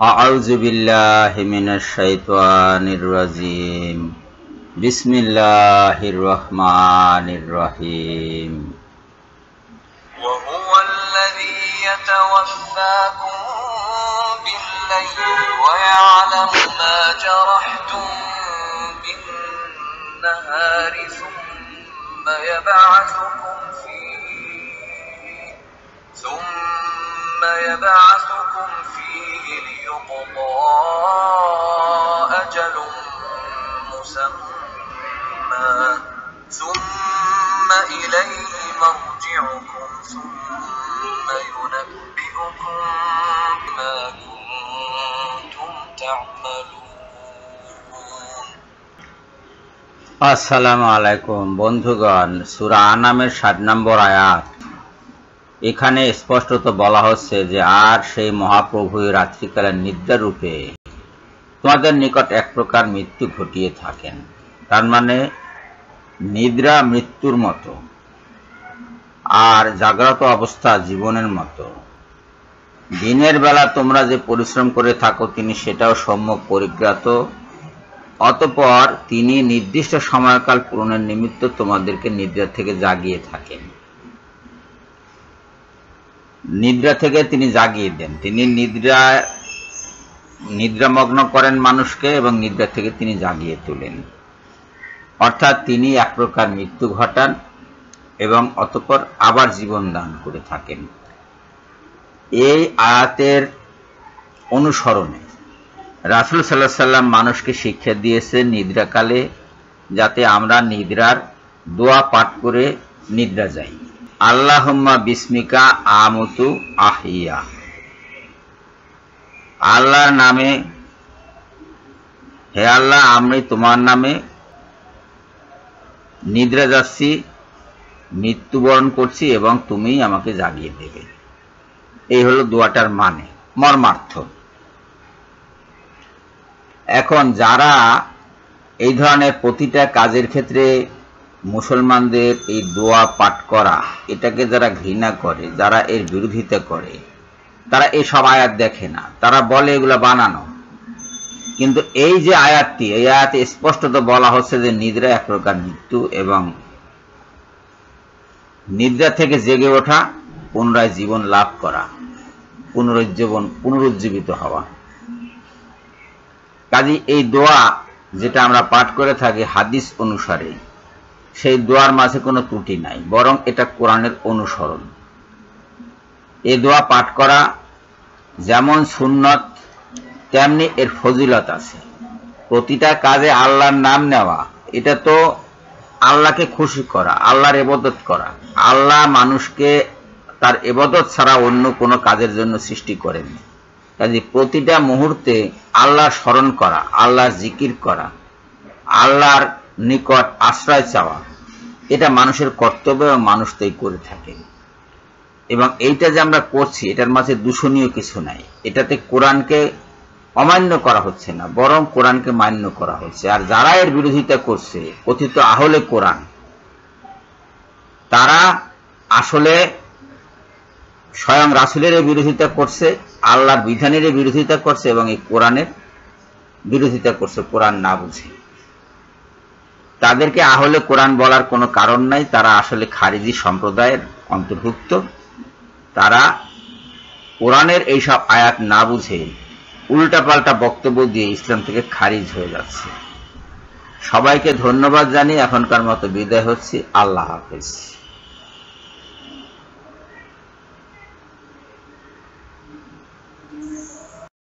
أعوذ بالله من الشيطان الرجيم بسم الله الرحمن الرحيم وهو الذي يتوفاكم بالليل ويعلم ما جرحتم بالنهار ثم يبعثكم فيه ليقضى أجل مسمى ثم إليه مرجعكم ثم ينبئكم بما كنتم تعملون। আসসালামু আলাইকুম বন্ধুগণ, সূরা আনামের 7 নম্বর আয়াত। এখানে স্পষ্টত বলা হচ্ছে যে আর সেই মহাপ্রভুই রাত্রিকালের নিদ্রা রূপে তোমাদের নিকট এক প্রকার মৃত্যু ঘটিয়ে থাকেন। তার মানে নিদ্রা মৃত্যুর মতো আর জাগ্রত অবস্থা জীবনের মতো। দিনের বেলা তোমরা যে পরিশ্রম করে থাকো তিনি সেটাও সম্যক পরিজ্ঞাত। অতঃপর তিনি নির্দিষ্ট সময়কাল পূরণের নিমিত্ত তোমাদেরকে নিদ্রা থেকে জাগিয়ে থাকেন। নিদ্রা থেকে তিনি জাগিয়ে দেন, তিনি নিদ্রামগ্ন করেন মানুষকে এবং নিদ্রা থেকে তিনি জাগিয়ে তোলেন। অর্থাৎ তিনি এক প্রকার মৃত্যু ঘটান এবং অতঃপর আবার জীবন দান করে থাকেন। এই আয়াতের অনুসরণে রাসূল সাল্লাল্লাহু আলাইহি ওয়াসাল্লাম মানুষকে শিক্ষা দিয়েছেন নিদ্রাকালে যাতে আমরা নিদ্রার দোয়া পাঠ করে নিদ্রা যাই। আল্লাহুম্মা বিসমিকা আমুতু আহিয়া, আল্লাহর নামে, হে আল্লাহ আমি তোমার নামে নিদ্রা যাচ্ছি, মৃত্যুবরণ করছি এবং তুমি আমাকে জাগিয়ে দেবে। এই হলো দোয়াটার মানে, মর্মার্থ। এখন যারা এই ধরনের প্রতিটা কাজের ক্ষেত্রে মুসলমানদের এই দোয়া পাঠ করা এটাকে যারা ঘৃণা করে, যারা এর বিরোধিতা করে, তারা এই সব আয়াত দেখে না, তারা বলে এগুলো বানানো। কিন্তু এই যে আয়াতটি, এই আয়াতে স্পষ্টত বলা হচ্ছে যে নিদ্রা এক প্রকার মৃত্যু এবং নিদ্রা থেকে জেগে ওঠা, পুনরায় জীবন লাভ করা, পুনরুজ্জীবিত হওয়া। কাজী এই দোয়া যেটা আমরা পাঠ করে থাকি হাদিস অনুসারে, সেই দোয়ার মাঝে কোনো ত্রুটি নাই, বরং এটা কোরআনের অনুসরণ। এই দোয়া পাঠ করা যেমন সুন্নত তেমনি এর ফজিলত আছে। প্রতিটা কাজে আল্লাহর নাম নেওয়া, এটা তো আল্লাহকে খুশি করা, আল্লাহর ইবাদত করা। আল্লাহ মানুষকে তার ইবাদত ছাড়া অন্য কোনো কাজের জন্য সৃষ্টি করেননি। কাজে প্রতিটা মুহূর্তে আল্লাহর স্মরণ করা, আল্লাহর জিকির করা, আল্লাহর নিকট আশ্রয় চাওয়া, এটা মানুষের কর্তব্য এবং মানুষ তাই করে থাকে। এবং এইটা যে আমরা করছি এটার মাঝে দূষণীয় কিছু নাই। এটাতে কোরআনকে অমান্য করা হচ্ছে না, বরং কোরআনকে মান্য করা হচ্ছে। আর যারা এর বিরোধিতা করছে, কথিত আহলে কোরআন, তারা আসলে স্বয়ং রাসূলের বিরোধিতা করছে, আল্লাহর বিধানের বিরোধিতা করছে এবং এই কোরআনের বিরোধিতা করছে কোরআন না বুঝে। তাদেরকে আহলে কোরআন বলার কোনো কারণ নাই, তারা আসলে খারিজি সম্প্রদায়ের অন্তর্ভুক্ত। তারা কোরআনের এইসব আয়াত না বুঝে উল্টাপাল্টা বক্তব্য দিয়ে ইসলাম থেকে খারিজ হয়ে যাচ্ছে। সবাইকে ধন্যবাদ জানিয়ে এখনকার মতো বিদায় হচ্ছি। আল্লাহ হাফেজ।